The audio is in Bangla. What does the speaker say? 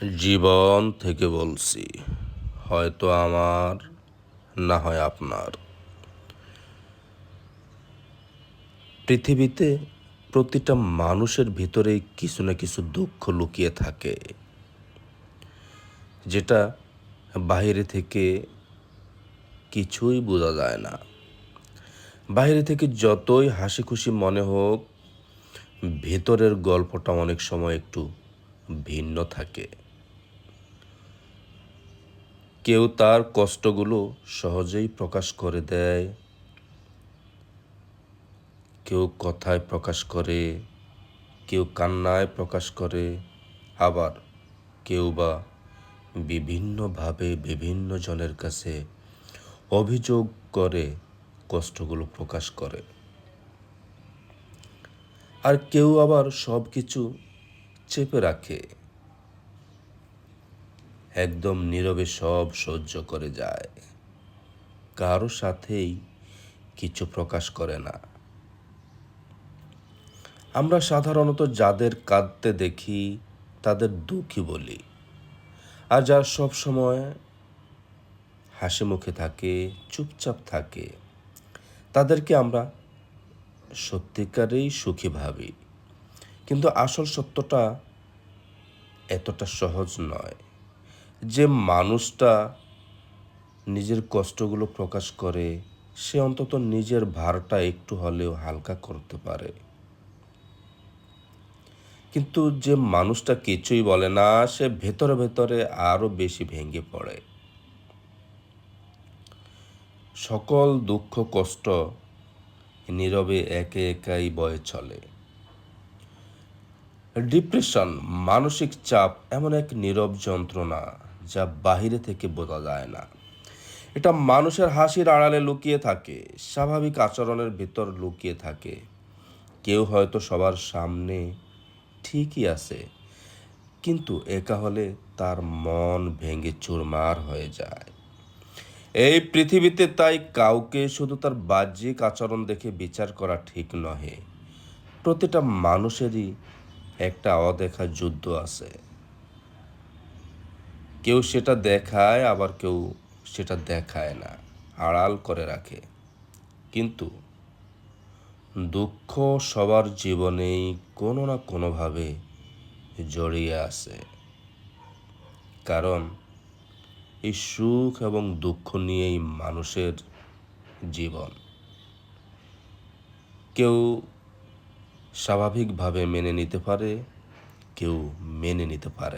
জীবন থেকে বলছি, হয়তো আমার, না হয় আপনার। পৃথিবীতে প্রতিটা মানুষের ভিতরেই কিছু না কিছু দুঃখ লুকিয়ে থাকে, যেটা বাইরে থেকে কিছুই বোঝা যায় না। বাইরে থেকে যতই হাসি খুশি মনে হোক, ভেতরের গল্পটা অনেক সময় একটু ভিন্ন থাকে। কেউ তার কষ্টগুলো সহজেই প্রকাশ করে দেয়, কেউ কথায় প্রকাশ করে, কেউ কান্নায় প্রকাশ করে, আবার কেউ বা বিভিন্নভাবে বিভিন্ন জনের কাছে অভিযোগ করে কষ্টগুলো প্রকাশ করে। আর কেউ আবার সব কিছু চেপে রাখে, একদম নীরবে সব সহ্য করে যায়, কারো সাথেই কিছু প্রকাশ করে না। আমরা সাধারণত যাদের কাঁদতে দেখি তাদের দুঃখী বলি, আর যারা সব সময় হাসি মুখে থাকে, চুপচাপ থাকে, তাদেরকে আমরা সত্যিকারেই সুখী ভাবি। কিন্তু আসল সত্যটা এতটা সহজ নয়। যে মানুষটা নিজের কষ্টগুলো প্রকাশ করে, সে অন্তত নিজের ভারটা একটু হলেও হালকা করতে পারে। কিন্তু যে মানুষটা কিছুই বলে না, সে ভেতরে ভেতরে আরো বেশি ভেঙে পড়ে। সকল দুঃখ কষ্ট নীরবে একে একাই বয়ে চলে। ডিপ্রেশন, মানসিক চাপ এমন এক নীরব যন্ত্রণা যা বাহিরে থেকে বোঝা যায় না। এটা মানুষের হাসির আড়ালে লুকিয়ে থাকে, স্বাভাবিক আচরণের ভিতর লুকিয়ে থাকে। কেউ হয়তো সবার সামনে ঠিকই আছে, কিন্তু একা হলে তার মন ভেঙে চুরমার হয়ে যায়। এই পৃথিবীতে তাই কাউকে শুধু তার বাহ্যিক আচরণ দেখে বিচার করা ঠিক নহে। প্রতিটা মানুষেরই একটা অদেখা যুদ্ধ আছে। কেউ সেটা দেখায়, আবার কেউ সেটা দেখায় না, আড়াল করে রাখে। কিন্তু দুঃখ সবার জীবনেই কোনো না কোনোভাবে জড়িয়ে আছে, কারণ এই সুখ এবং দুঃখ নিয়েই মানুষের জীবন। কেউ স্বাভাবিকভাবে মেনে নিতে পারে, কেউ মেনে নিতে পারে